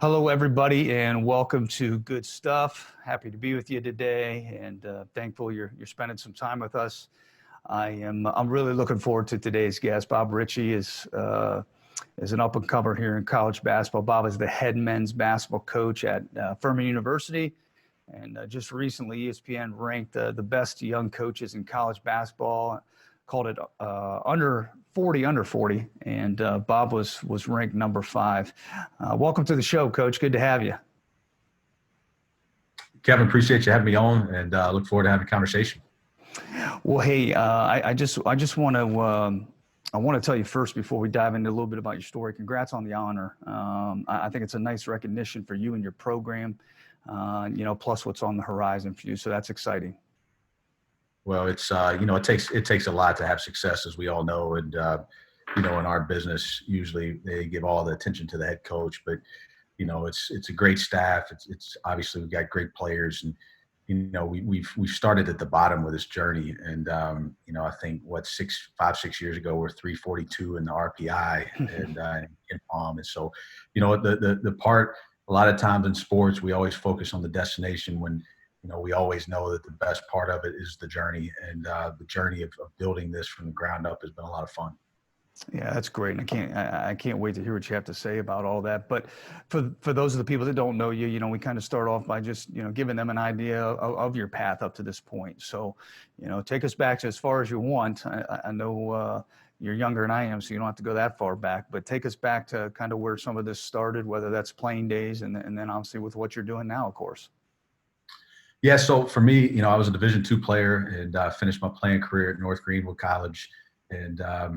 Hello, everybody, and welcome to Good Stuff. Happy to be with you today, and thankful you're spending some time with us. I'm really looking forward to today's guest. Bob Richey is an up and comer here in college basketball. Bob is the head men's basketball coach at Furman University, and just recently ESPN ranked the best young coaches in college basketball. Called it under 40, and Bob was ranked number 5. Welcome to the show, Coach. Good to have you. Kevin, appreciate you having me on, and look forward to having a conversation. Well, hey, I just want to tell you first before we dive into a little bit about your story. Congrats on the honor. I think it's a nice recognition for you and your program. Plus what's on the horizon for you. So that's exciting. Well, it's it takes a lot to have success, as we all know, and in our business, usually they give all the attention to the head coach, but it's a great staff. It's obviously we've got great players, and we've started at the bottom with this journey, and I think 5-6 years ago we're 342 in the RPI and in POM, and so the part a lot of times in sports we always focus on the destination when we always know that the best part of it is the journey, and the journey of building this from the ground up has been a lot of fun. Yeah, that's great. And I can't wait to hear what you have to say about all that. But for those of the people that don't know you, we kind of start off by just, giving them an idea of your path up to this point. So, take us back to as far as you want. I know you're younger than I am, so you don't have to go that far back, but take us back to kind of where some of this started, whether that's playing days and then obviously with what you're doing now, of course. Yeah, so for me, I was a Division II player and finished my playing career at North Greenwood College. And, I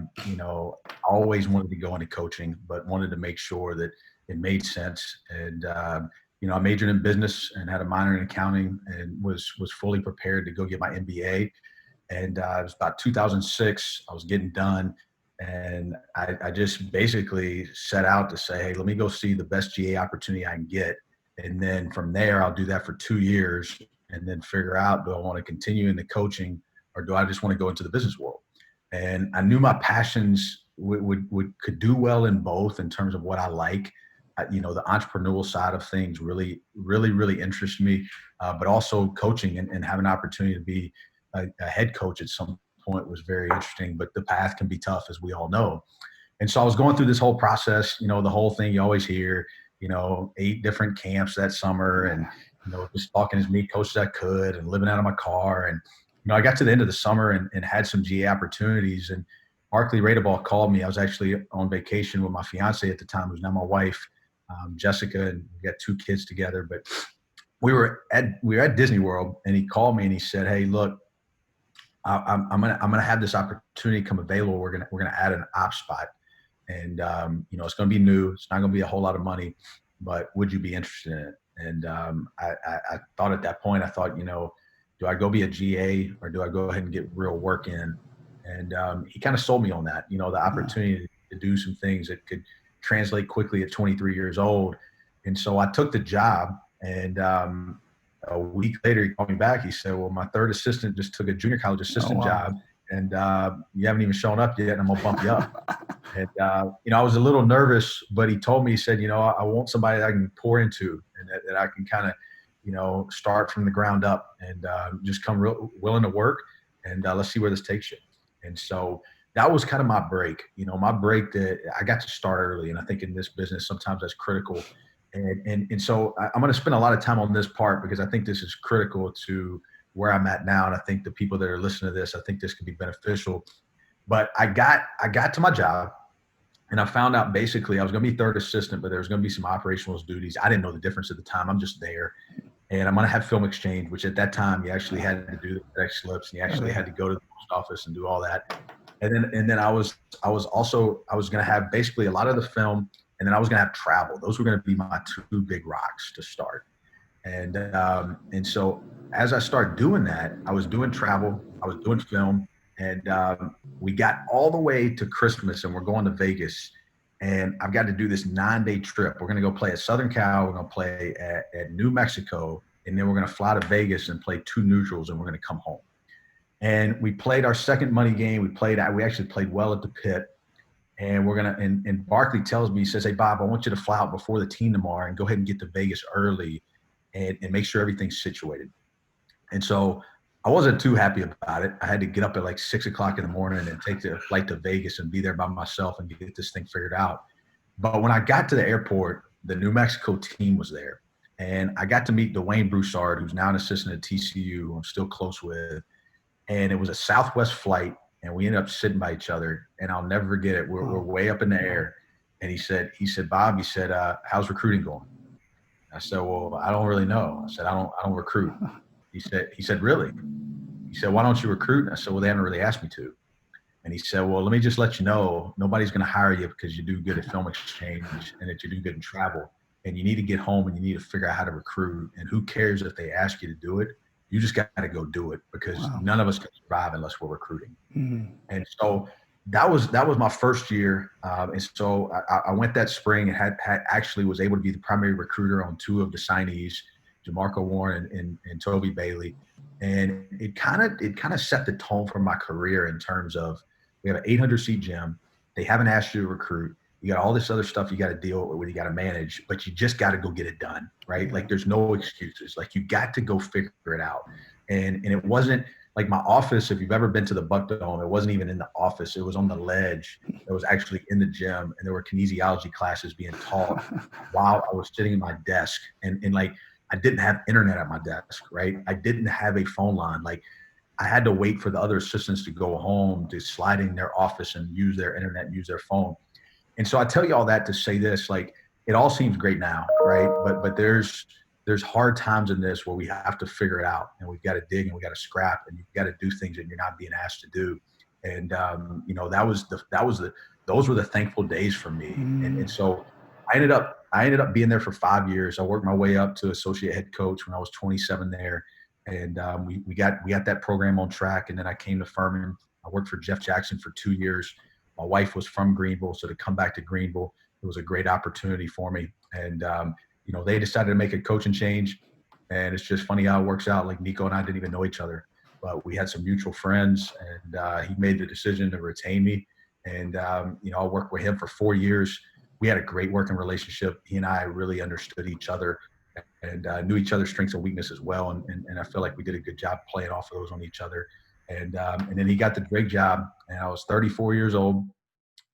always wanted to go into coaching, but wanted to make sure that it made sense. And, I majored in business and had a minor in accounting and was fully prepared to go get my MBA. And it was about 2006. I was getting done. And I just basically set out to say, hey, let me go see the best GA opportunity I can get. And then from there, I'll do that for 2 years and then figure out, do I want to continue in the coaching or do I just want to go into the business world? And I knew my passions could do well in both in terms of what I like. The entrepreneurial side of things really interests me, but also coaching and having an opportunity to be a head coach at some point was very interesting, but the path can be tough, as we all know. And so I was going through this whole process, the whole thing you always hear, 8 different camps that summer and, just talking as many coaches I could and living out of my car. And, I got to the end of the summer and had some GA opportunities, and Barkley Radeball called me. I was actually on vacation with my fiance at the time, who's now my wife, Jessica, and we got 2 kids together. But we were at Disney World, and he called me and he said, "Hey, look, I'm gonna have this opportunity come available. We're gonna add an ops spot, and it's gonna be new. It's not gonna be a whole lot of money, but would you be interested in it?" And I thought at that point, do I go be a GA or do I go ahead and get real work in? And he kind of sold me on that, the opportunity to do some things that could translate quickly at 23 years old. And so I took the job, and a week later he called me back. He said, "Well, my third assistant just took a junior college assistant job, and you haven't even shown up yet, and I'm gonna bump you up." And I was a little nervous, but he told me, he said, "I want somebody that I can pour into and that I can kind of start from the ground up and just come willing to work, and let's see where this takes you." And so that was kind of my break, my break that I got to start early. And I think in this business, sometimes that's critical. And so I'm going to spend a lot of time on this part because I think this is critical to where I'm at now. And I think the people that are listening to this, I think this could be beneficial. But I got to my job, and I found out basically I was going to be third assistant, but there was going to be some operational duties. I didn't know the difference at the time. I'm just there. And I'm going to have film exchange, which at that time you actually had to do the FedEx slips, and you actually had to go to the post office and do all that. And then I was going to have basically a lot of the film, and then I was going to have travel. Those were going to be my 2 big rocks to start. And so as I started doing that, I was doing travel, I was doing film, and we got all the way to Christmas, and we're going to Vegas. And I've got to do this 9-day trip. We're going to go play at Southern Cal. We're going to play at New Mexico. And then we're going to fly to Vegas and play 2 neutrals, and we're going to come home. And we played our second money game. We actually played well at the pit. And and Barkley tells me, he says, "Hey, Bob, I want you to fly out before the team tomorrow and go ahead and get to Vegas early and make sure everything's situated." And so I wasn't too happy about it. I had to get up at like 6 o'clock in the morning and take the flight to Vegas and be there by myself and get this thing figured out. But when I got to the airport, the New Mexico team was there. And I got to meet Dwayne Broussard, who's now an assistant at TCU, who I'm still close with. And it was a Southwest flight, and we ended up sitting by each other. And I'll never forget it. We're way up in the air. And he said, "Bob," he said, "how's recruiting going?" I said, "Well, I don't really know." I said, I don't recruit." He said, "Really?" He said, "Why don't you recruit?" And I said, "Well, they haven't really asked me to." And he said, "Well, let me just let you know, nobody's going to hire you because you do good at film exchange and that you do good in travel. And you need to get home and you need to figure out how to recruit. And who cares if they ask you to do it? You just got to go do it because none of us can survive unless we're recruiting." And so that was my first year. And so I went that spring and had actually was able to be the primary recruiter on two of the signees, Jamarco Warren and Toby Bailey. And it kind of set the tone for my career in terms of, we have an 800 seat gym. They haven't asked you to recruit. You got all this other stuff you got to deal with, you got to manage, but you just got to go get it done, right? Like there's no excuses. Like you got to go figure it out. And it wasn't like my office. If you've ever been to the Buck Dome, it wasn't even in the office. It was on the ledge. It was actually in the gym, and there were kinesiology classes being taught while I was sitting at my desk. And like I didn't have internet at my desk, right? I didn't have a phone line. Like I had to wait for the other assistants to go home to slide in their office and use their internet and use their phone. And so I tell you all that to say this, like it all seems great now, right? But there's hard times in this where we have to figure it out, and we've got to dig and we got to scrap, and you've got to do things that you're not being asked to do. And those were the thankful days for me. And so I ended up being there for 5 years. I worked my way up to associate head coach when I was 27 there. And we got that program on track. And then I came to Furman. I worked for Jeff Jackson for 2 years. My wife was from Greenville, so to come back to Greenville, it was a great opportunity for me. And they decided to make a coaching change, and it's just funny how it works out. Like Nico and I didn't even know each other, but we had some mutual friends, and he made the decision to retain me. And I worked with him for 4 years. We had a great working relationship. He and I really understood each other and knew each other's strengths and weaknesses well. And I feel like we did a good job playing off of those on each other. And then he got the Drake job, and I was 34 years old,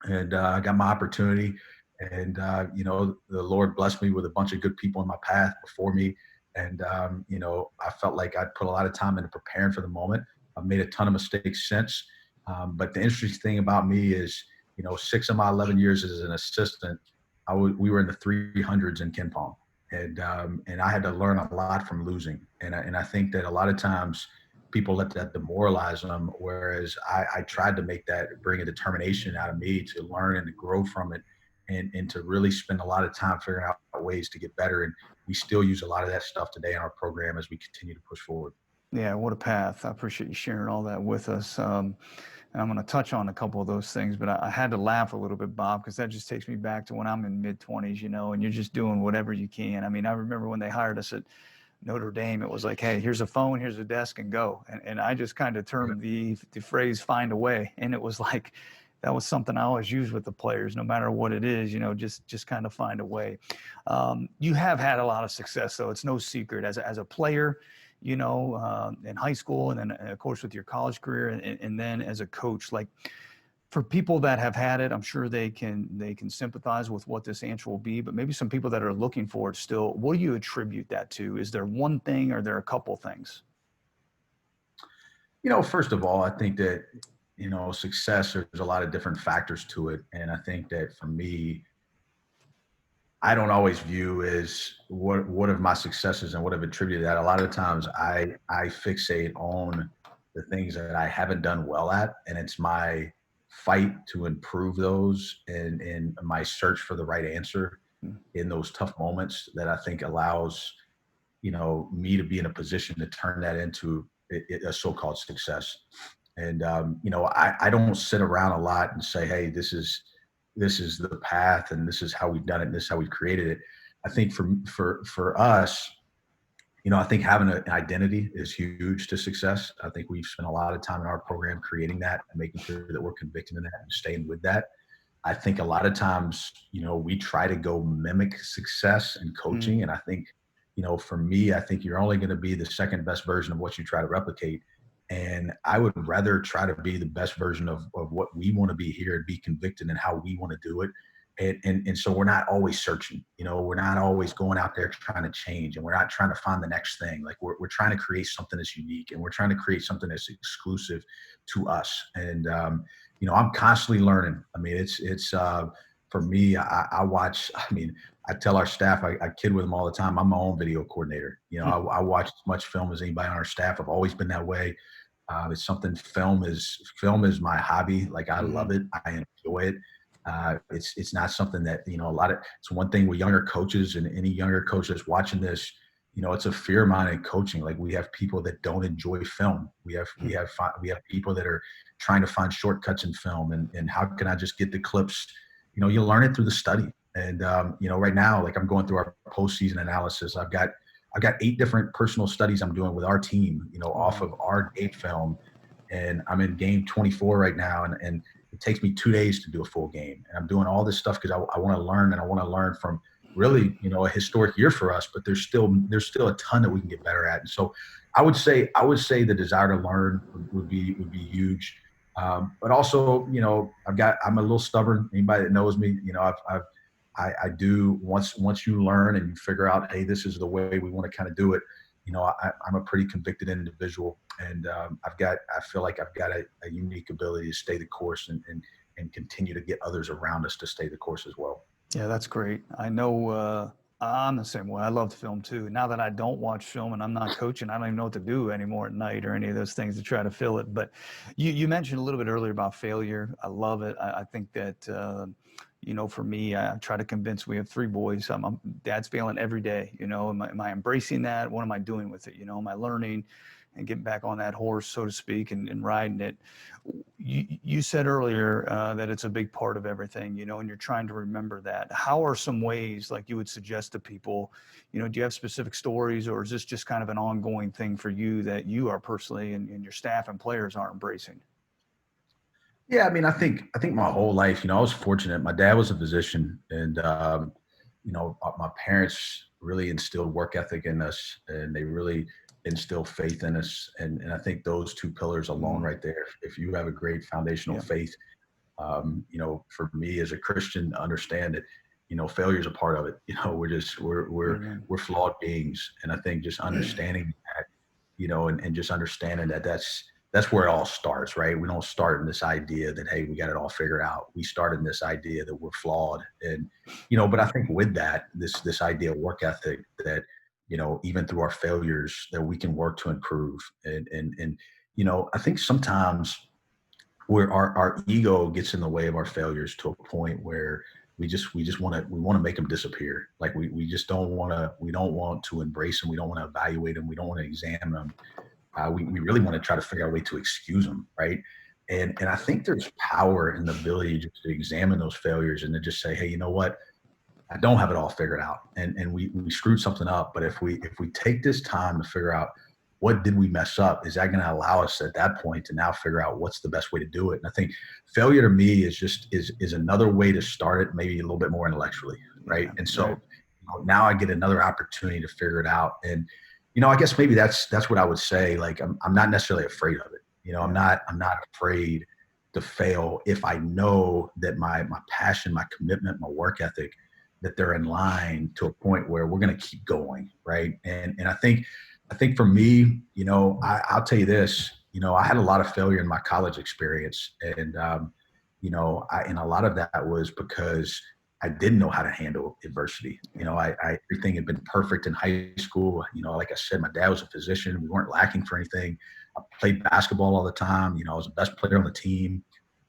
and I got my opportunity. And the Lord blessed me with a bunch of good people in my path before me. And I felt like I'd put a lot of time into preparing for the moment. I've made a ton of mistakes since, but the interesting thing about me is, 6 of my 11 years as an assistant, we were in the 300s in Ken Pom. And I had to learn a lot from losing. And I think that a lot of times people let that demoralize them, whereas I tried to bring a determination out of me to learn and to grow from it, and to really spend a lot of time figuring out ways to get better. And we still use a lot of that stuff today in our program as we continue to push forward. Yeah, what a path. I appreciate you sharing all that with us. And I'm going to touch on a couple of those things, but I had to laugh a little bit, Bob, because that just takes me back to when I'm in mid-20s, and you're just doing whatever you can. I mean, I remember when they hired us at Notre Dame, it was like, hey, here's a phone, here's a desk, and go. And I just kind of termed the phrase "find a way," and it was like that was something I always use with the players, no matter what it is, just kind of find a way. You have had a lot of success, though. It's no secret as a player, in high school, and then of course with your college career, and then as a coach. Like, for people that have had it, I'm sure they can sympathize with what this answer will be, but maybe some people that are looking for it still, what do you attribute that to? Is there one thing, or are there a couple things? First of all, I think that, success, there's a lot of different factors to it. And I think that for me, I don't always view as what of my successes and what I've attributed that. A lot of times I fixate on the things that I haven't done well at, and it's my fight to improve those, and my search for the right answer in those tough moments that I think allows me to be in a position to turn that into a so-called success. And I don't sit around a lot and say, hey, this is the path, and this is how we've done it, and this is how we've created it. I think for us, I think having an identity is huge to success. I think we've spent a lot of time in our program creating that and making sure that we're convicted in that and staying with that. I think a lot of times, we try to go mimic success in Mm, coaching. And I think, for me, I think you're only going to be the second best version of what you try to replicate. And I would rather try to be the best version of what we want to be here and be convicted in how we want to do it. And so we're not always searching, we're not always going out there trying to change, and we're not trying to find the next thing. Like we're trying to create something that's unique, and we're trying to create something that's exclusive to us. And, I'm constantly learning. I mean, for me, I watch, I mean, I tell our staff, I kid with them all the time. I'm my own video coordinator. I watch as much film as anybody on our staff. I've always been that way. It's something film is my hobby. Like I love mhm. it. I enjoy it. It's not something that, it's one thing with younger coaches, and any younger coach that's watching this, it's a fear of mine in coaching. Like we have people that don't enjoy film. We have people that are trying to find shortcuts in film, and how can I just get the clips? You learn it through the study. And right now, like I'm going through our postseason analysis. I've got 8 different personal studies I'm doing with our team, off Wow. of our game film. And I'm in game 24 right now. And it takes me 2 days to do a full game. And I'm doing all this stuff because I want to learn, and I want to learn from really, a historic year for us, but there's still a ton that we can get better at. And so I would say the desire to learn would be huge. But also, I'm a little stubborn. Anybody that knows me, I do, once you learn and you figure out, hey, this is the way we want to kind of do it. I'm a pretty convicted individual, and I feel like I've got a unique ability to stay the course, and continue to get others around us to stay the course as well. Yeah, that's great. I know I'm the same way. I love film too. Now that I don't watch film and I'm not coaching, I don't even know what to do anymore at night or any of those things to try to fill it. But you mentioned a little bit earlier about failure. I love it. I think that, for me, I try to convince, we have 3 boys. Dad's failing every day. Am I embracing that? What am I doing with it? Am I learning and getting back on that horse, so to speak, and riding it? You said earlier that it's a big part of everything, and you're trying to remember that. How are some ways, like you would suggest to people, do you have specific stories, or is this just kind of an ongoing thing for you that you are personally and your staff and players are embracing? Yeah, I mean, I think my whole life, I was fortunate. My dad was a physician, and my parents really instilled work ethic in us, and they really instilled faith in us. And I think those 2 pillars alone, Mm, right there, if you have a great foundational yeah. faith, for me as a Christian, to understand that, failure is a part of it. We're just Amen. we're flawed beings, and I think just understanding that, and just understanding that that's where it all starts, right? We don't start in this idea that, hey, we got it all figured out. We start in this idea that we're flawed, and but I think with that, this idea of work ethic, that even through our failures, that we can work to improve. And I think sometimes where our ego gets in the way of our failures to a point where we want to make them disappear. Like we just don't want to embrace them. We don't want to evaluate them. We don't want to examine them. We really want to try to figure out a way to excuse them, right? And I think there's power in the ability just to examine those failures and to just say, hey, you know what? I don't have it all figured out, and we screwed something up. But if we take this time to figure out what did we mess up, is that going to allow us at that point to now figure out what's the best way to do it? And I think failure to me is another way to start it, maybe a little bit more intellectually, right? Yeah. And so Right. now I get another opportunity to figure it out. And I guess maybe that's what I would say. Like I'm not necessarily afraid of it. I'm Yeah. not afraid to fail if I know that my passion, my commitment, my work ethic, that they're in line to a point where we're going to keep going, right? And I think for me, I'll tell you this. I had a lot of failure in my college experience, and and a lot of that was because I didn't know how to handle adversity. Yeah. Everything had been perfect in high school. Like I said, my dad was a physician. We weren't lacking for anything. I played basketball all the time. I was the best player on the team.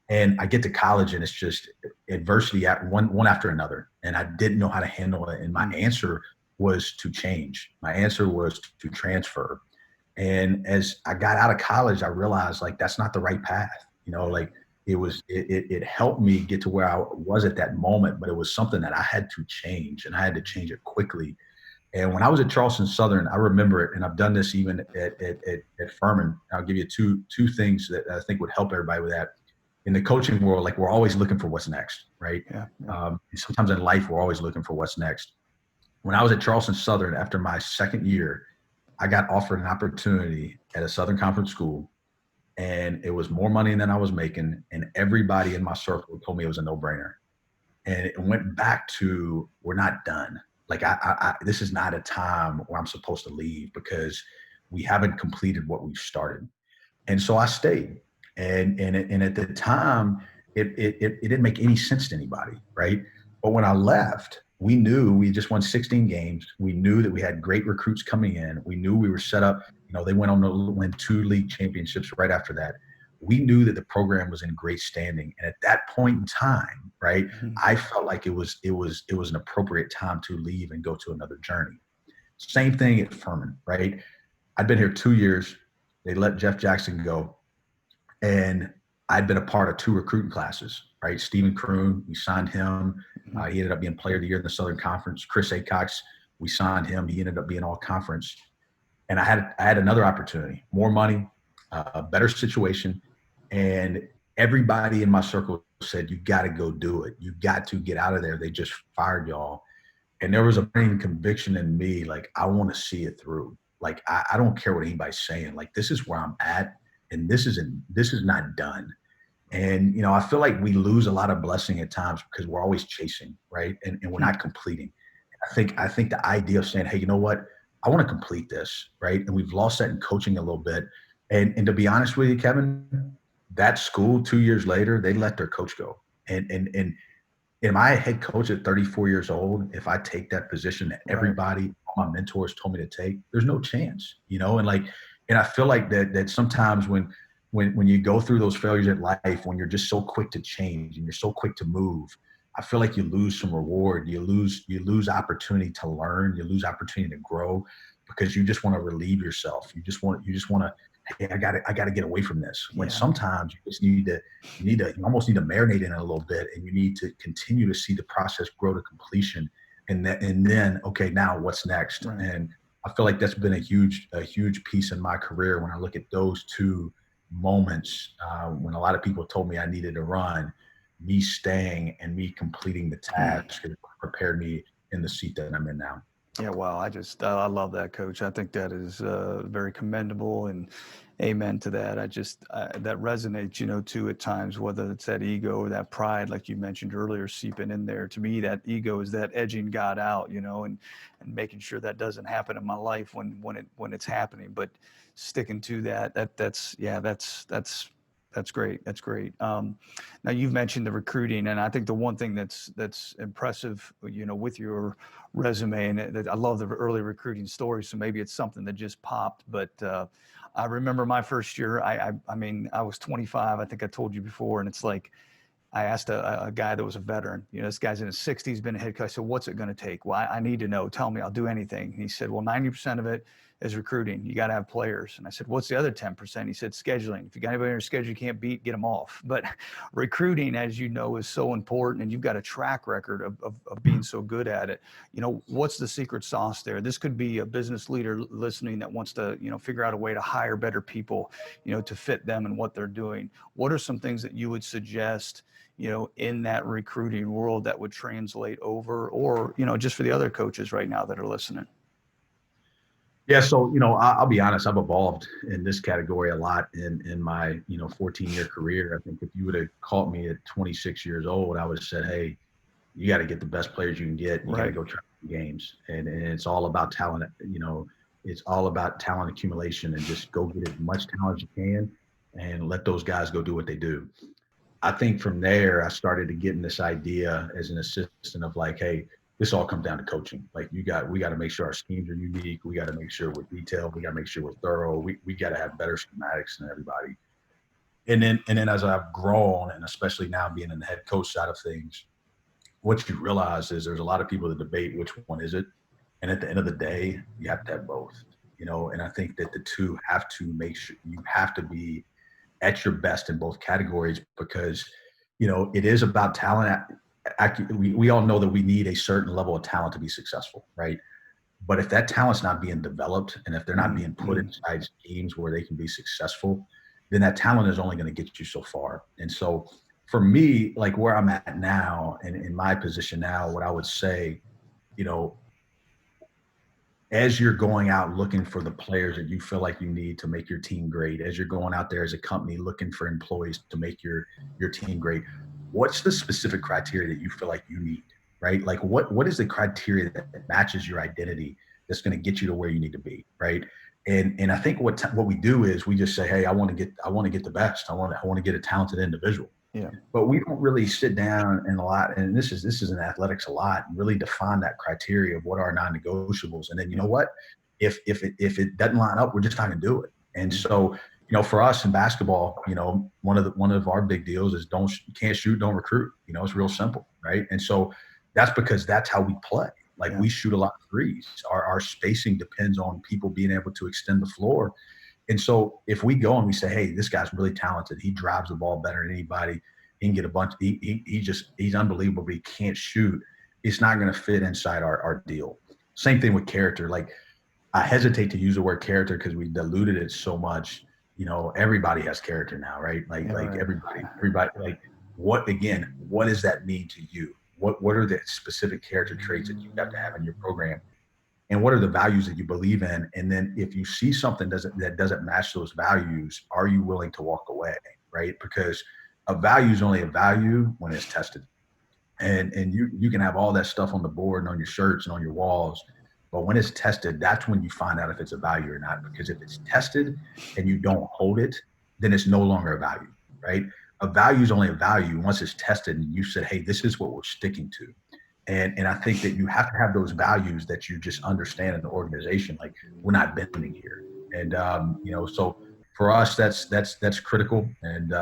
And I get to college, and it's just adversity at one after another. And I didn't know how to handle it. And my Mm, answer was to change. My answer was to transfer. And as I got out of college, I realized, like, that's not the right path. yeah. Like it helped me get to where I was at that moment, but it was something that I had to change, and I had to change it quickly. And when I was at Charleston Southern, I remember it, and I've done this even at Furman. I'll give you two things that I think would help everybody with that. in the coaching world, like we're always looking for what's next, right? Yeah. And sometimes in life, we're always looking for what's next. When I was at Charleston Southern, after my second year, I got offered an opportunity at a Southern Conference school, and it was more money than I was making. And everybody in my circle told me it was a no-brainer. And it went back to, we're not done. Like this is not a time where I'm supposed to leave because we haven't completed what we've started. And so I stayed. And at the time, it didn't make any sense to anybody, right? But when I left, we knew we just won 16 games. We knew that we had great recruits coming in. We knew we were set up. They went on to win 2 league championships right after that. We knew that the program was in great standing. And at that point in time, right, I felt like it was an appropriate time to leave and go to another journey. Same thing at Furman, right? I'd been here 2 years. They let Jeff Jackson go. And I'd been a part of 2 recruiting classes, right? Stephen Kroon, we signed him. He ended up being Player of the Year in the Southern Conference. Chris Acox, we signed him. He ended up being all conference. And I had another opportunity, more money, a better situation. And everybody in my circle said, you got to go do it. You got to get out of there. They just fired y'all. And there was a burning conviction in me, like, I want to see it through. Like, I don't care what anybody's saying. Like, this is where I'm at. And this is not done. And, I feel like we lose a lot of blessing at times because we're always chasing, right? And we're not completing. I think the idea of saying, hey, you know what? I want to complete this, right? And we've lost that in coaching a little bit. And to be honest with you, Kevin, that school 2 years later, they let their coach go. And am I a head coach at 34 years old? If I take that position that everybody, all my mentors told me to take, there's no chance, and I feel like that sometimes when you go through those failures in life, when you're just so quick to change and you're so quick to move, I feel like you lose some reward. You lose opportunity to learn. You lose opportunity to grow because you just want to relieve yourself. You just want to, hey, I got to get away from this. When sometimes you just you almost need to marinate in it a little bit, and you need to continue to see the process grow to completion. And then, okay, now what's next? Right. And I feel like that's been a huge piece in my career when I look at those 2 moments when a lot of people told me I needed to run, me staying and me completing the task prepared me in the seat that I'm in now. Yeah, well, I love that, Coach. I think that is very commendable, and amen to that. That resonates, too, at times, whether it's that ego or that pride, like you mentioned earlier, seeping in there. To me, that ego is that edging God out, and making sure that doesn't happen in my life when it's happening. But sticking to that's great. That's great. Now you've mentioned the recruiting, and I think the one thing that's impressive, with your resume, and that I love the early recruiting stories. So maybe it's something that just popped. But I remember my first year. I mean, I was 25. I think I told you before, and it's like I asked a guy that was a veteran. This guy's in his 60s, been a head coach. I said, "What's it going to take?" Well, I need to know. Tell me. I'll do anything. And he said, "Well, 90% of it is recruiting. You got to have players." And I said, "What's the other 10%?" He said, "Scheduling. If you got anybody on your schedule you can't beat, get them off." But recruiting, as you know, is so important, and you've got a track record of being so good at it. What's the secret sauce there? This could be a business leader listening that wants to, figure out a way to hire better people, to fit them and what they're doing. What are some things that you would suggest, in that recruiting world that would translate over, or, just for the other coaches right now that are listening? Yeah. So, I'll be honest, I've evolved in this category a lot in my, 14-year career. I think if you would have caught me at 26 years old, I would have said, hey, you got to get the best players you can get. You got to go try games. And it's all about talent. It's all about talent accumulation, and just go get as much talent as you can and let those guys go do what they do. I think from there, I started to get in this idea as an assistant of like, hey, this all comes down to coaching. Like we got to make sure our schemes are unique. We got to make sure we're detailed. We got to make sure we're thorough. We got to have better schematics than everybody. And then as I've grown, and especially now being in the head coach side of things, what you realize is there's a lot of people that debate which one is it. And at the end of the day, you have to have both, and I think that the two have to make sure you have to be at your best in both categories, because, it is about talent. We all know that we need a certain level of talent to be successful, right? But if that talent's not being developed, and if they're not being put inside schemes where they can be successful, then that talent is only going to get you so far. And so for me, like where I'm at now and in my position now, what I would say, you know, as you're going out looking for the players that you feel like you need to make your team great, as you're going out there as a company looking for employees to make your team great, what's the specific criteria that you feel like you need, right? Like what is the criteria that matches your identity that's going to get you to where you need to be, right? And I think what we do is we just say, hey, I want to get the best. I want to get a talented individual. Yeah. But we don't really sit down and this is in athletics a lot, and really define that criteria of what are non-negotiables. And then you know what? If it doesn't line up, we're just not gonna do it. And so, for us in basketball, one of our big deals is can't shoot, don't recruit. It's real simple, right? And so that's because that's how we play. Like we shoot a lot of threes. Our spacing depends on people being able to extend the floor. And so if we go and we say, hey, this guy's really talented, he drives the ball better than anybody, he can get a bunch, he's unbelievable, but he can't shoot, it's not going to fit inside our deal. Same thing with character. Like I hesitate to use the word character because we diluted it so much. Everybody has character now, right? Like everybody, like what does that mean to you? What are the specific character traits that you have to have in your program? And what are the values that you believe in? And then if you see something that doesn't match those values, are you willing to walk away, right? Because a value is only a value when it's tested. And you can have all that stuff on the board and on your shirts and on your walls, but when it's tested, that's when you find out if it's a value or not. Because if it's tested and you don't hold it, then it's no longer a value, right? A value is only a value once it's tested and you said, hey, this is what we're sticking to. And I think that you have to have those values that you just understand in the organization. Like we're not bending here. And, so for us, that's critical. And,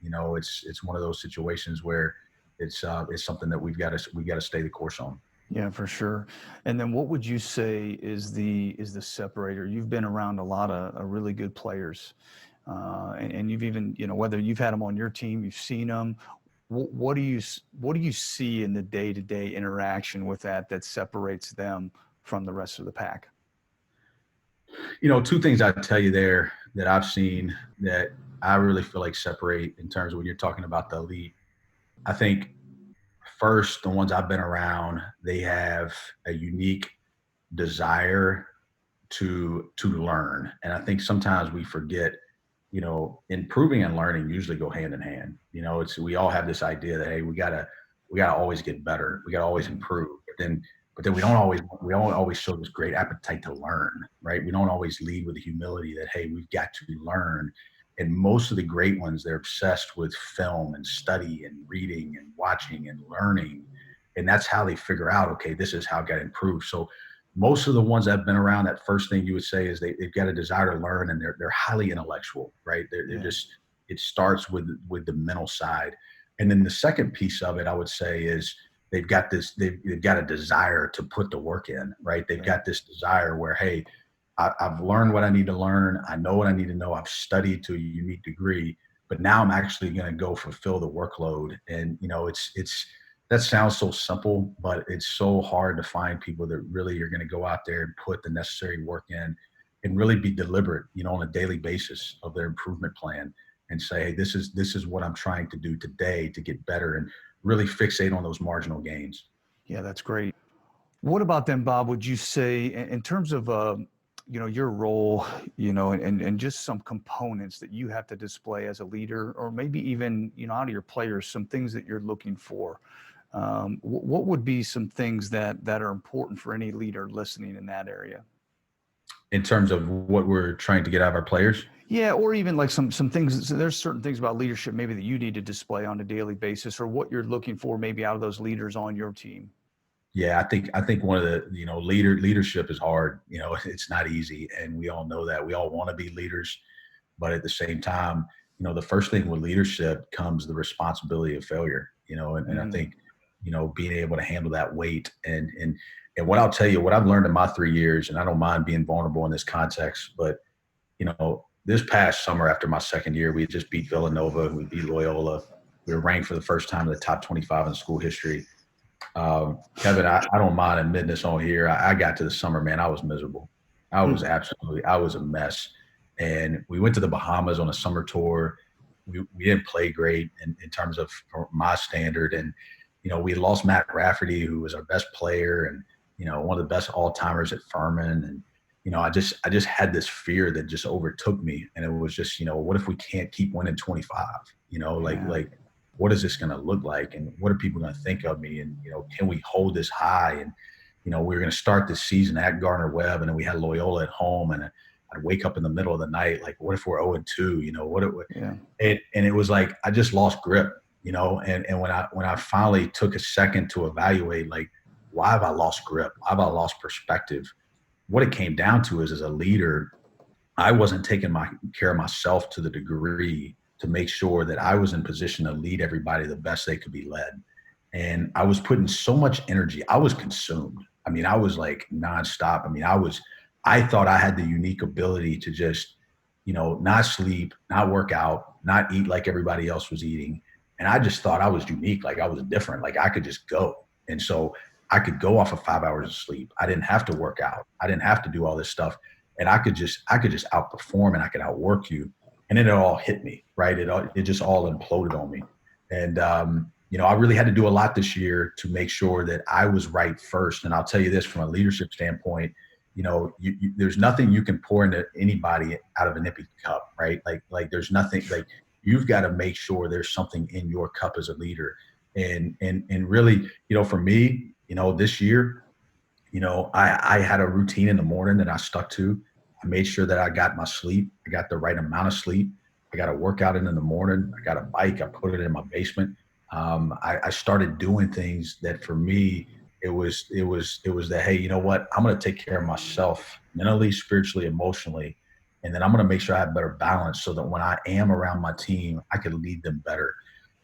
it's one of those situations where it's something that we've got to stay the course on. Yeah, for sure. And then what would you say is the separator? You've been around a lot of really good players, and you've even, whether you've had them on your team, you've seen them. What do you see in the day-to-day interaction with that separates them from the rest of the pack? Two things I'd tell you there that I've seen that I really feel like separate in terms of when you're talking about the elite. I think first, the ones I've been around, they have a unique desire to learn. And I think sometimes we forget, improving and learning usually go hand in hand. We all have this idea that, hey, we gotta always get better. We gotta always improve. But then we don't always show this great appetite to learn, right? We don't always lead with the humility that, hey, we've got to learn. And most of the great ones, they're obsessed with film and study and reading and watching and learning. And that's how they figure out, okay, this is how I got to improve. So most of the ones I've been around, that first thing you would say is they've got a desire to learn, and they're highly intellectual, right? They're just, it starts with the mental side. And then the second piece of it, I would say, is they've got a desire to put the work in, right? They've got this desire where, hey, I've learned what I need to learn. I know what I need to know. I've studied to a unique degree, but now I'm actually going to go fulfill the workload. And, that sounds so simple, but it's so hard to find people that really are going to go out there and put the necessary work in and really be deliberate, on a daily basis of their improvement plan and say, hey, this is what I'm trying to do today to get better, and really fixate on those marginal gains. Yeah, that's great. What about then, Bob, would you say in terms of, your role, and just some components that you have to display as a leader, or maybe even, out of your players, some things that you're looking for? What would be some things that are important for any leader listening in that area? In terms of what we're trying to get out of our players? Yeah, or even like some things. So there's certain things about leadership maybe that you need to display on a daily basis, or what you're looking for maybe out of those leaders on your team. Yeah, I think one of the, leadership is hard. It's not easy, and we all know that. We all want to be leaders, but at the same time, the first thing with leadership comes the responsibility of failure. And I think, being able to handle that weight and what I'll tell you, what I've learned in my 3 years, and I don't mind being vulnerable in this context, but this past summer after my second year, we just beat Villanova, we beat Loyola, we were ranked for the first time in the top 25 in school history. Kevin, I don't mind admitting this on here. I got to the summer, man, I was miserable. I was a mess. and we went to the Bahamas on a summer tour. We didn't play great in terms of my standard. And, we lost Matt Rafferty, who was our best player and, one of the best all-timers at Furman. And, I just had this fear that just overtook me. And it was just, what if we can't keep winning 25? Like, what is this going to look like? And what are people going to think of me? And, can we hold this high? And, we were going to start this season at Gardner-Webb, and then we had Loyola at home. And I'd wake up in the middle of the night, like, what if we're 0-2? And it was like, I just lost grip, and when I finally took a second to evaluate, like, why have I lost grip? Why have I lost perspective? What it came down to is, as a leader, I wasn't taking care of myself to the degree to make sure that I was in position to lead everybody the best they could be led. And I was putting so much energy. I was consumed. I mean, I was like nonstop. I mean, I thought I had the unique ability to just, not sleep, not work out, not eat like everybody else was eating. And I just thought I was unique. Like, I was different. Like, I could just go. And so I could go off of 5 hours of sleep. I didn't have to work out. I didn't have to do all this stuff. And I could just outperform, and I could outwork you. And then it all hit me, right? It just all imploded on me. And, I really had to do a lot this year to make sure that I was right first. And I'll tell you this, from a leadership standpoint, there's nothing you can pour into anybody out of an empty cup, right? Like there's nothing, like, you've got to make sure there's something in your cup as a leader. And really, for me, this year, I had a routine in the morning that I stuck to. I made sure that I got my sleep. I got the right amount of sleep. I got a workout in the morning. I got a bike. I put it in my basement. I started doing things that, for me, it was that, hey, you know what? I'm going to take care of myself mentally, spiritually, emotionally. And then I'm going to make sure I have better balance so that when I am around my team, I can lead them better.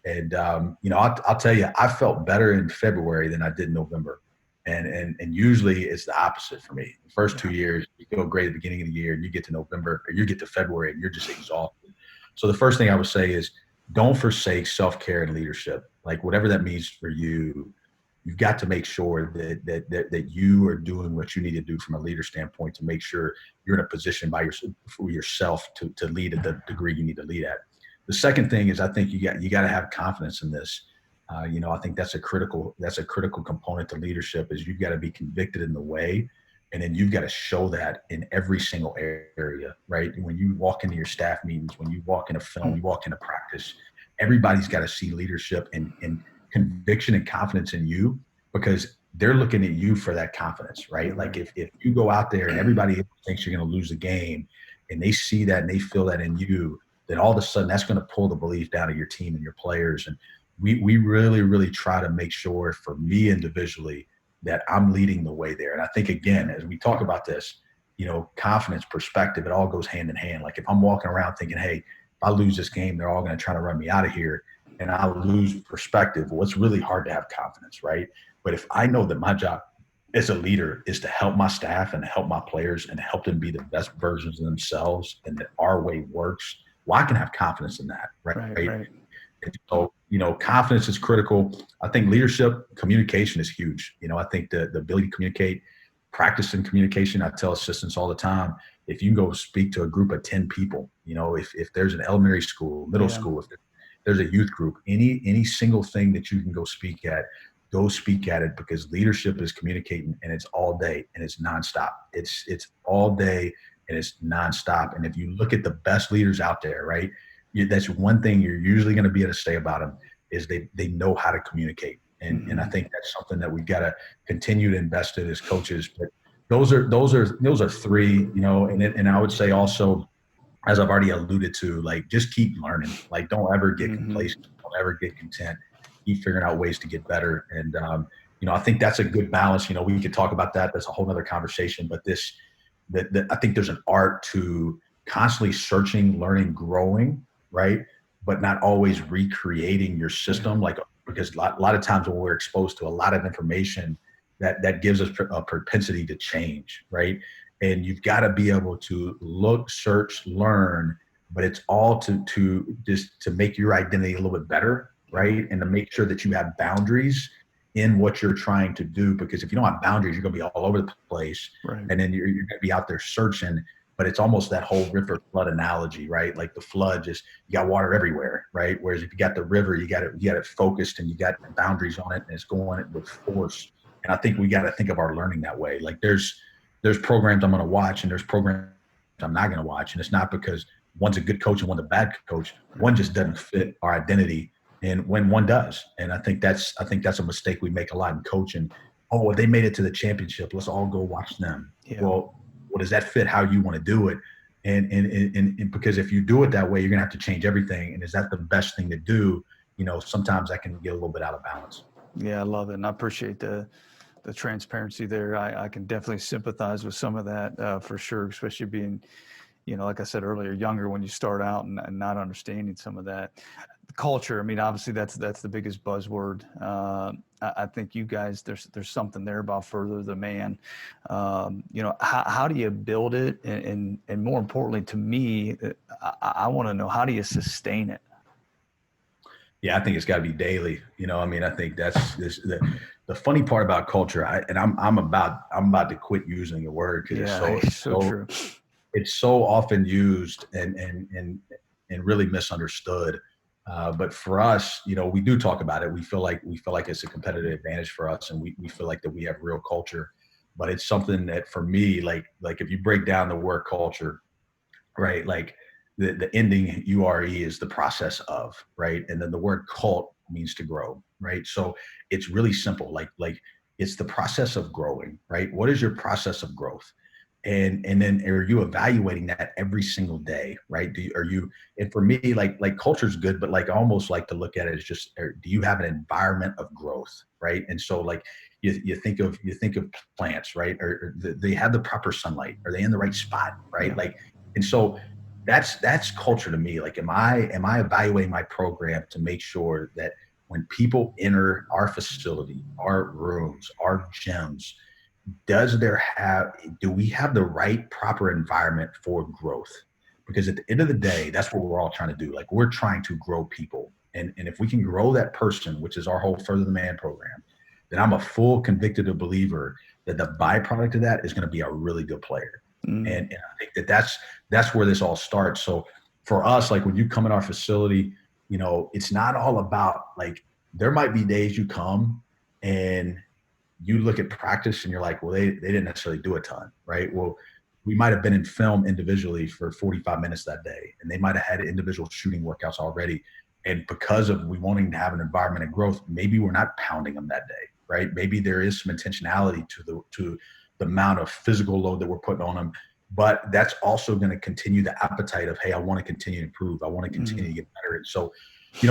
And, I'll tell you, I felt better in February than I did in November. And usually it's the opposite for me. The first 2 years, you feel great at the beginning of the year, and you get to November, or you get to February, and you're just exhausted. So the first thing I would say is, don't forsake self-care and leadership. Like, whatever that means for you, you've got to make sure that you are doing what you need to do from a leader standpoint to make sure you're in a position for yourself to lead at the degree you need to lead at. The second thing is, I think you got to have confidence in this. I think that's a critical component to leadership, is you've got to be convicted in the way, and then you've got to show that in every single area, right? When you walk into your staff meetings, when you walk into film, you walk into practice, everybody's got to see leadership and conviction and confidence in you, because they're looking at you for that confidence, right? Like, if you go out there and everybody thinks you're going to lose the game, and they see that and they feel that in you, then all of a sudden that's going to pull the belief down of your team and your players. And we really, really try to make sure, for me individually, that I'm leading the way there. And I think, again, as we talk about this, confidence, perspective, it all goes hand in hand. Like, if I'm walking around thinking, hey, if I lose this game, they're all going to try to run me out of here, and I lose perspective, well, it's really hard to have confidence, right? But if I know that my job as a leader is to help my staff and help my players and help them be the best versions of themselves, and that our way works, well, I can have confidence in that, right? And so, confidence is critical. I think leadership, communication is huge. I think the ability to communicate, practicing communication. I tell assistants all the time, if you can go speak to a group of 10 people, if there's an elementary school, middle school, if there's a youth group, any single thing that you can go speak at it, because leadership is communicating, and it's all day and it's nonstop. It's all day and it's nonstop. And if you look at the best leaders out there, right, that's one thing you're usually going to be able to say about them, is they know how to communicate. And I think that's something that we've got to continue to invest in as coaches. But those are three, and I would say also, as I've already alluded to, like, just keep learning. Like, don't ever get complacent. Don't ever get content. Keep figuring out ways to get better. And, I think that's a good balance. We could talk about that. That's a whole nother conversation. But I think there's an art to constantly searching, learning, growing, right? But not always recreating your system. Like, because a lot of times when we're exposed to a lot of information, that gives us a propensity to change, right? And you've got to be able to look, search, learn, but it's all to just to make your identity a little bit better, right? And to make sure that you have boundaries in what you're trying to do, because if you don't have boundaries, you're going to be all over the place, right? And then you're going to be out there searching, but it's almost that whole river flood analogy, right? Like the flood, just you got water everywhere, right? Whereas if you got the river, you got it focused and you got boundaries on it, and it's going with force. And I think we got to think of our learning that way. Like there's programs I'm going to watch, and there's programs I'm not going to watch, and it's not because one's a good coach and one's a bad coach. One just doesn't fit our identity, and when one does, and I think that's a mistake we make a lot in coaching. Oh, well, they made it to the championship. Let's all go watch them. Yeah. Well, does that fit how you want to do it? And because if you do it that way, you're going to have to change everything. And is that the best thing to do? Sometimes that can get a little bit out of balance. Yeah, I love it. And I appreciate the transparency there. I can definitely sympathize with some of that for sure, especially being, like I said earlier, younger when you start out and not understanding some of that. The culture, I mean, obviously that's the biggest buzzword. I think you guys, there's something there about further the man. How do you build it? And more importantly to me, I want to know, how do you sustain it? Yeah, I think it's got to be daily. I think that's the funny part about culture. I'm about to quit using the word because it's so true. It's so often used and really misunderstood. But for us, we do talk about it. We feel like it's a competitive advantage for us, and we feel like that we have real culture. But it's something that for me, like if you break down the word culture, right? Like the ending URE is the process of, right? And then the word cult means to grow, right? So it's really simple. Like it's the process of growing, right? What is your process of growth? And then are you evaluating that every single day, right? And for me, like culture is good, but like I almost like to look at it as just, do you have an environment of growth, right? And so like you think of plants, right? Or they have the proper sunlight? Are they in the right spot, right? Yeah. Like, and so that's culture to me. Like, am I evaluating my program to make sure that when people enter our facility, our rooms, our gyms, do we have the right proper environment for growth? Because at the end of the day, that's what we're all trying to do. Like, we're trying to grow people. And if we can grow that person, which is our whole Further the Man program, then I'm a full convicted believer that the byproduct of that is going to be a really good player. And I think that's where this all starts. So for us, like when you come in our facility, it's not all about, like, there might be days you come and you look at practice and you're like, well, they didn't necessarily do a ton, right? Well, we might have been in film individually for 45 minutes that day, and they might have had individual shooting workouts already. And because of we wanting to have an environment of growth, maybe we're not pounding them that day, right? Maybe there is some intentionality to the amount of physical load that we're putting on them. But that's also going to continue the appetite of, hey, I want to continue to improve. I want to continue to get better. And so,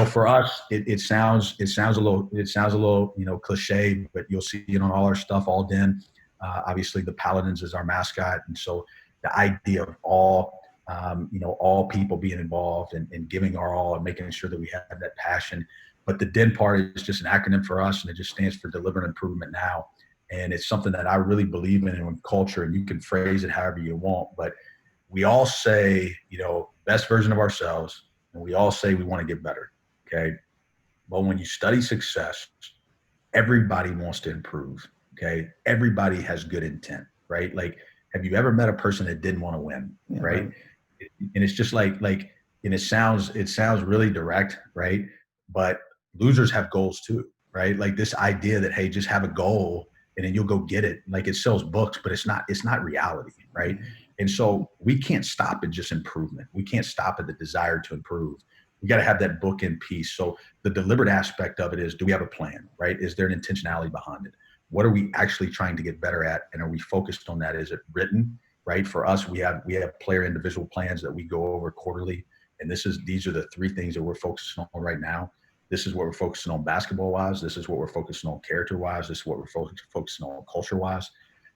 for us, it sounds a little, cliche, but you'll see it on all our stuff, all den. Obviously the Paladins is our mascot. And so the idea of all people being involved and giving our all and making sure that we have that passion. But the den part is just an acronym for us, and it just stands for Deliver Improvement Now. And it's something that I really believe in culture, and you can phrase it however you want, but we all say, best version of ourselves, and we all say we want to get better. Okay. But when you study success, everybody wants to improve. Okay. Everybody has good intent, right? Like, have you ever met a person that didn't want to win? Yeah, right? And it's just like, and it sounds really direct, right? But losers have goals too, right? Like this idea that, hey, just have a goal and then you'll go get it. Like, it sells books, but it's not reality, right? And so we can't stop at just improvement. We can't stop at the desire to improve. We got to have that bookend piece. So the deliberate aspect of it is, do we have a plan, right? Is there an intentionality behind it? What are we actually trying to get better at? And are we focused on that? Is it written, right? For us, we have player individual plans that we go over quarterly. And these are the three things that we're focusing on right now. This is what we're focusing on basketball wise. This is what we're focusing on character wise. This is what we're focusing on culture wise.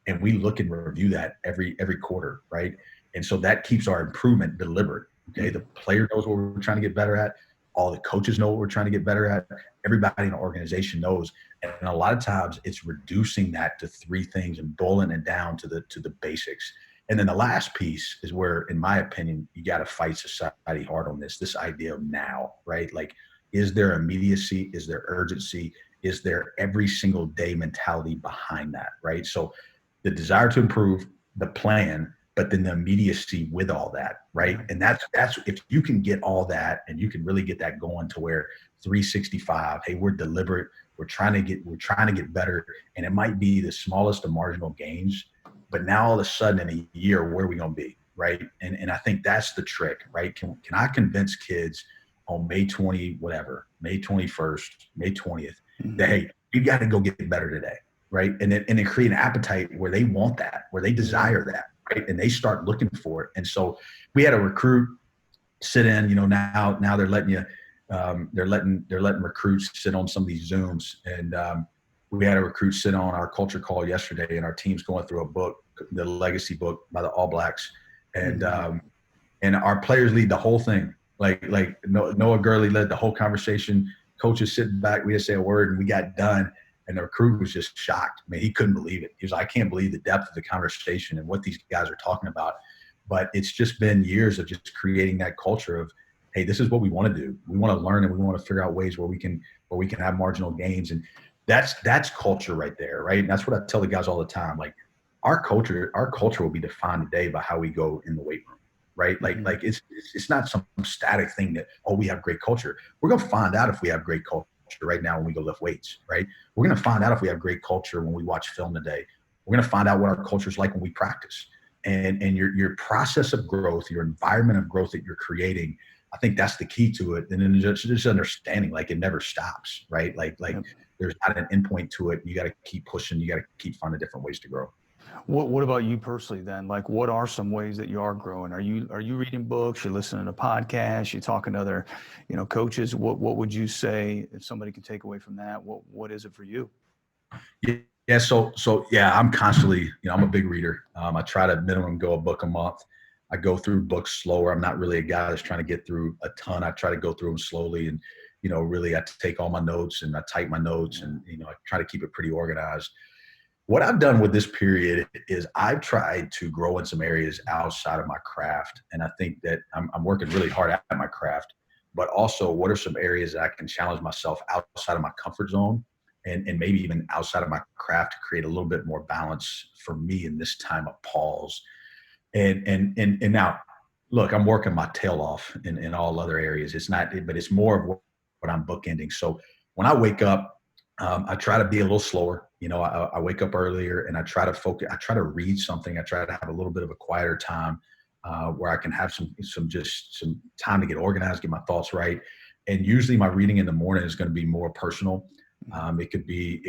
And we look and review that every quarter, right? And so that keeps our improvement deliberate. Okay. The player knows what we're trying to get better at. All the coaches know what we're trying to get better at. Everybody in the organization knows. And a lot of times it's reducing that to three things and boiling it down to the basics. And then the last piece is where, in my opinion, you got to fight society hard on this idea of now, right? Like, is there immediacy? Is there urgency? Is there every single day mentality behind that, right? So the desire to improve, the plan, but then the immediacy with all that, right? Yeah. And that's if you can get all that and you can really get that going to where 365, hey, we're deliberate, we're trying to get better, and it might be the smallest of marginal gains, but now all of a sudden in a year, where are we going to be, right? And I think that's the trick, right? Can I convince kids on May 20, whatever, May 21st, May 20th, that hey, you got to go get better today, right? And then create an appetite where they want that, where they desire that, right? And they start looking for it. And so we had a recruit sit in, now they're letting you, they're letting recruits sit on some of these Zooms. And we had a recruit sit on our culture call yesterday, and our team's going through a book, the legacy book by the All Blacks. And, and our players lead the whole thing. Like Noah Gurley led the whole conversation. Coaches sitting back, we didn't say a word, and we got done. And the recruit was just shocked. I mean, he couldn't believe it. He was like, I can't believe the depth of the conversation and what these guys are talking about. But it's just been years of just creating that culture of, hey, this is what we want to do. We want to learn, and we want to figure out ways where we can have marginal gains. And that's culture right there, right? And that's what I tell the guys all the time. Like our culture will be defined today by how we go in the weight room, right? Like it's not some static thing that, oh, we have great culture. We're going to find out if we have great culture right now when we go lift weights, right? We're going to find out if we have great culture when we watch film today. We're going to find out what our culture is like when we practice. And your process of growth, your environment of growth that you're creating, I think that's the key to it. And then just understanding, like, it never stops, right? Like there's not an endpoint to it. You got to keep pushing. You got to keep finding different ways to grow. What about you personally then? Like, what are some ways that you are growing? Are you reading books? You're listening to podcasts? You're talking to other, coaches? What would you say if somebody can take away from that? What is it for you? Yeah. So yeah, I'm constantly, I'm a big reader. I try to minimum go a book a month. I go through books slower. I'm not really a guy that's trying to get through a ton. I try to go through them slowly, and, really I take all my notes and I type my notes, and, I try to keep it pretty organized. What I've done with this period is I've tried to grow in some areas outside of my craft. And I think that I'm working really hard at my craft, but also what are some areas that I can challenge myself outside of my comfort zone, and maybe even outside of my craft, to create a little bit more balance for me in this time of pause. And now, look, I'm working my tail off in all other areas. It's not, but it's more of what I'm bookending. So when I wake up, I try to be a little slower. I wake up earlier, and I try to focus. I try to read something. I try to have a little bit of a quieter time where I can have some time to get organized, get my thoughts right. And usually my reading in the morning is going to be more personal. It could be,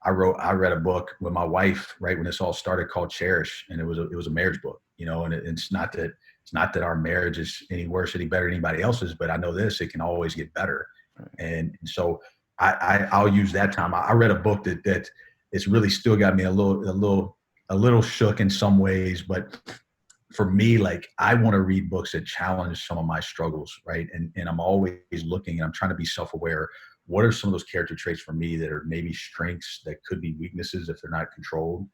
I read a book with my wife right when this all started called Cherish, and it was a marriage book, and it's not that our marriage is any worse, any better than anybody else's, but I know this, it can always get better. And so I'll use that time. I read a book that it's really still got me a little shook in some ways, but for me, like, I want to read books that challenge some of my struggles, right? And I'm always looking, and I'm trying to be self-aware. What are some of those character traits for me that are maybe strengths that could be weaknesses if they're not controlled?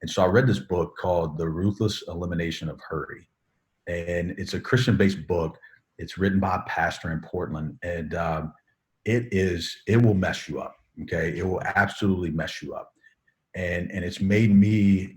And so I read this book called The Ruthless Elimination of Hurry. And it's a Christian-based book. It's written by a pastor in Portland. And it will mess you up. Okay. It will absolutely mess you up. And it's made me,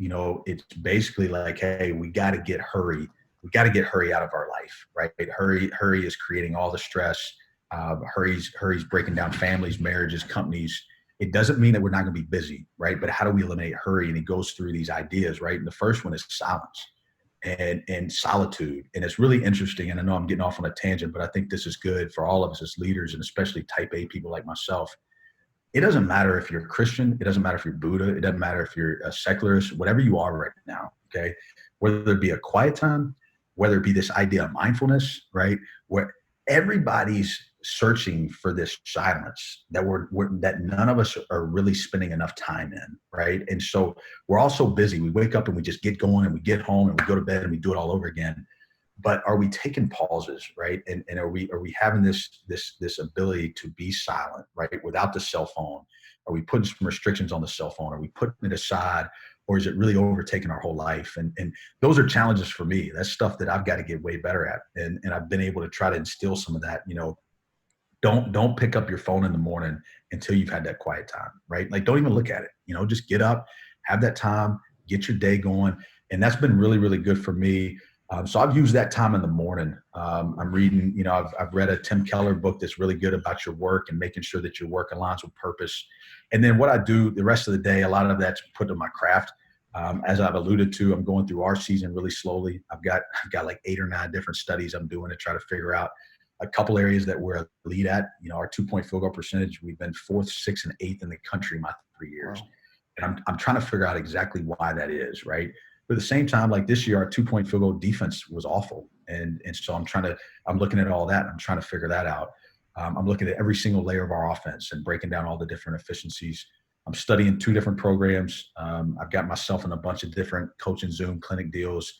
it's basically like, hey, we got to get hurry. We got to get hurry out of our life, right? Hurry is creating all the stress. Hurry's breaking down families, marriages, companies. It doesn't mean that we're not going to be busy, right? But how do we eliminate hurry? And he goes through these ideas, right? And the first one is silence and solitude. And it's really interesting. And I know I'm getting off on a tangent, but I think this is good for all of us as leaders, and especially type A people like myself. It doesn't matter if you're a Christian. It doesn't matter if you're Buddha. It doesn't matter if you're a secularist, whatever you are right now. Okay. Whether it be a quiet time, whether it be this idea of mindfulness, right? Where everybody's searching for this silence that none of us are really spending enough time in. Right. And so we're all so busy. We wake up and we just get going, and we get home and we go to bed and we do it all over again. But are we taking pauses, right? And are we having this ability to be silent, right, without the cell phone? Are we putting some restrictions on the cell phone? Are we putting it aside, or is it really overtaking our whole life? And those are challenges for me. That's stuff that I've got to get way better at. And I've been able to try to instill some of that. Don't pick up your phone in the morning until you've had that quiet time, right? Like, don't even look at it. Just get up, have that time, get your day going. And that's been really, really good for me. So I've used that time in the morning. I'm reading, I've read a Tim Keller book that's really good about your work and making sure that your work aligns with purpose. And then what I do the rest of the day, a lot of that's put to my craft. As I've alluded to, I'm going through our season really slowly. I've got like 8 or 9 different studies I'm doing to try to figure out a couple areas that we're a lead at. Our 2-point field goal percentage, we've been 4th, 6th, and 8th in the country my 3 years. Wow. And I'm trying to figure out exactly why that is, right? But at the same time, like this year, our 2-point field goal defense was awful. And so I'm looking at all that. And I'm trying to figure that out. I'm looking at every single layer of our offense and breaking down all the different efficiencies. I'm studying 2 different programs. I've got myself in a bunch of different coaching Zoom clinic deals.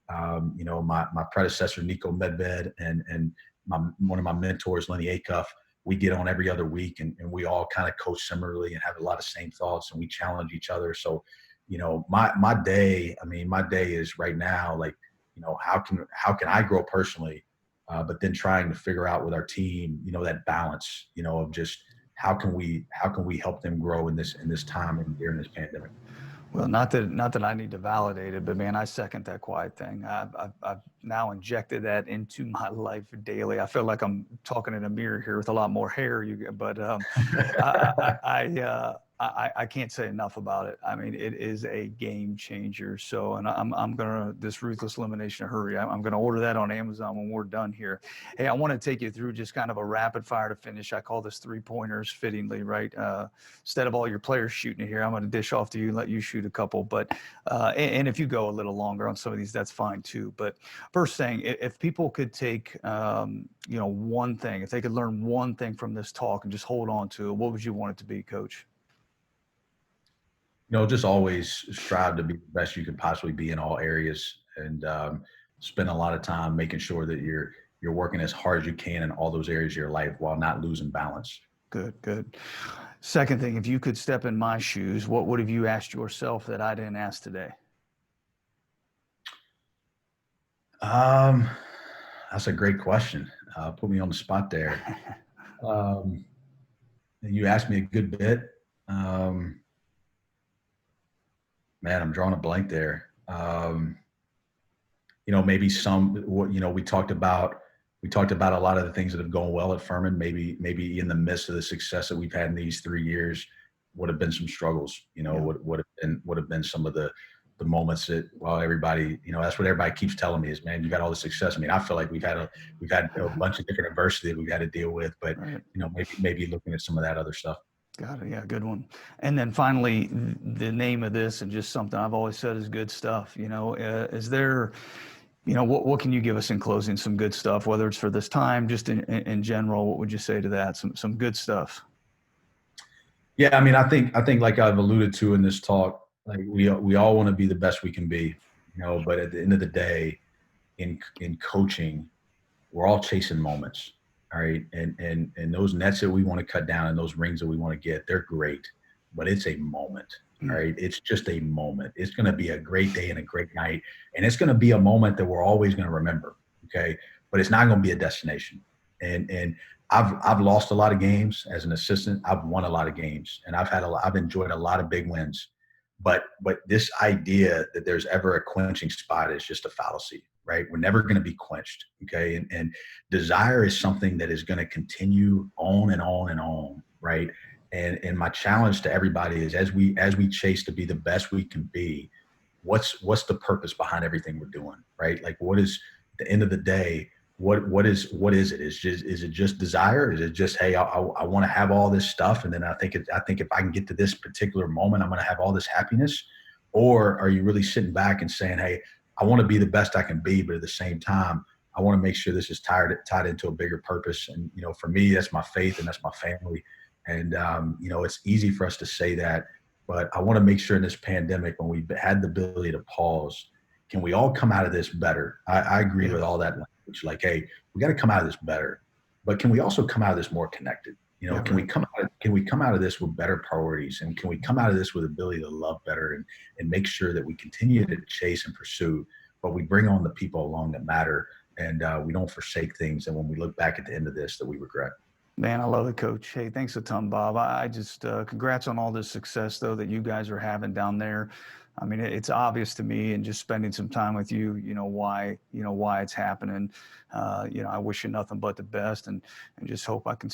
My predecessor, Nico Medved, and one of my mentors, Lenny Acuff, we get on every other week and we all kind of coach similarly and have a lot of same thoughts and we challenge each other. So, my day is right now, like, how can I grow personally? But then trying to figure out with our team, that balance, of just how can we help them grow in this time and during this pandemic. Well, not that I need to validate it, but man, I second that quiet thing. I've now injected that into my life daily. I feel like I'm talking in a mirror here with a lot more hair. But I can't say enough about it. I mean, it is a game changer. So, and I'm gonna, this ruthless elimination of hurry, I'm gonna order that on Amazon when we're done here. Hey, I want to take you through just kind of a rapid fire to finish. I call this 3-pointers fittingly, right? Instead of all your players shooting it here, I'm going to dish off to you and let you shoot a couple. But and if you go a little longer on some of these, that's fine too. But first thing, if people could take one thing, if they could learn one thing from this talk and just hold on to it, what would you want it to be, Coach? Just always strive to be the best you can possibly be in all areas, and spend a lot of time making sure that you're working as hard as you can in all those areas of your life while not losing balance. Good. Second thing, if you could step in my shoes, what would have you asked yourself that I didn't ask today? That's a great question. Put me on the spot there. You asked me a good bit. Man, I'm drawing a blank there. Maybe we talked about a lot of the things that have gone well at Furman. Maybe in the midst of the success that we've had in these 3 years, would have been some struggles. Would have been some of the moments that, well, everybody, that's what everybody keeps telling me is, man, you got all the success. I mean, I feel like we've had a bunch of different adversity that we've had to deal with, but right. Maybe looking at some of that other stuff. Got it. Yeah, good one. And then finally, the name of this, and just something I've always said is good stuff. Is there, what can you give us in closing? Some good stuff, whether it's for this time, just in general. What would you say to that? Some good stuff. Yeah, I mean, I think like I've alluded to in this talk, like we all want to be the best we can be, but at the end of the day, in coaching, we're all chasing moments. All right. And those nets that we want to cut down and those rings that we want to get, they're great, but it's a moment. All right. It's just a moment. It's going to be a great day and a great night. And it's going to be a moment that we're always going to remember. Okay. But it's not going to be a destination. And I've lost a lot of games as an assistant. I've won a lot of games and I've enjoyed a lot of big wins. But this idea that there's ever a quenching spot is just a fallacy, right? We're never going to be quenched. Okay. And desire is something that is going to continue on and on and on. Right. And my challenge to everybody is as we chase to be the best we can be, what's the purpose behind everything we're doing? Right. Like what is at the end of the day, what is it? Is it just desire? Is it just, hey, I want to have all this stuff, and then I think if I can get to this particular moment, I'm going to have all this happiness? Or are you really sitting back and saying, hey, I want to be the best I can be, but at the same time, I want to make sure this is tied into a bigger purpose. And for me, that's my faith and that's my family. And it's easy for us to say that, but I want to make sure in this pandemic, when we had the ability to pause, can we all come out of this better? I agree with all that language. Like, hey, we got to come out of this better, but can we also come out of this more connected? Can we come out of this with better priorities, and can we come out of this with ability to love better and make sure that we continue to chase and pursue, but we bring on the people along that matter, and we don't forsake things. And when we look back at the end of this, that we regret. Man, I love it, Coach. Hey, thanks a ton, Bob. I just congrats on all this success, though, that you guys are having down there. I mean, it's obvious to me, and just spending some time with you, why it's happening. I wish you nothing but the best, and just hope I can,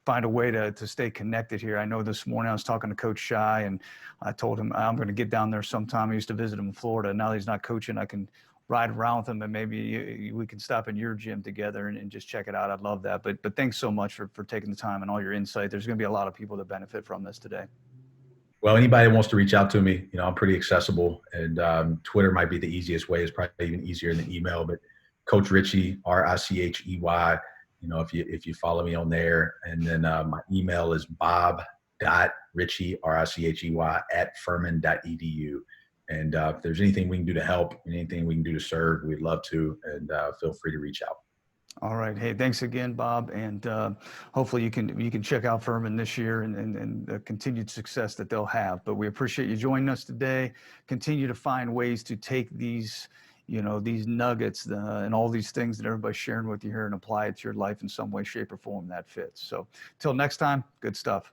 find a way to stay connected here. I know this morning I was talking to Coach Shy, and I told him I'm going to get down there sometime. I used to visit him in Florida. Now that he's not coaching, I can ride around with him, and maybe we can stop in your gym together and just check it out. I'd love that. But thanks so much for taking the time and all your insight. There's going to be a lot of people that benefit from this today. Well, anybody that wants to reach out to me, I'm pretty accessible, and Twitter might be the easiest way. It's probably even easier than email. But Coach Richey, Richey, if you follow me on there, and then my email is bob.richey, Richey @furman.edu. And if there's anything we can do to help, anything we can do to serve, we'd love to. And feel free to reach out. All right. Hey, thanks again, Bob. And hopefully you can check out Furman this year and the continued success that they'll have. But we appreciate you joining us today. Continue to find ways to take these, these nuggets and all these things that everybody's sharing with you here and apply it to your life in some way, shape, or form that fits. So till next time, good stuff.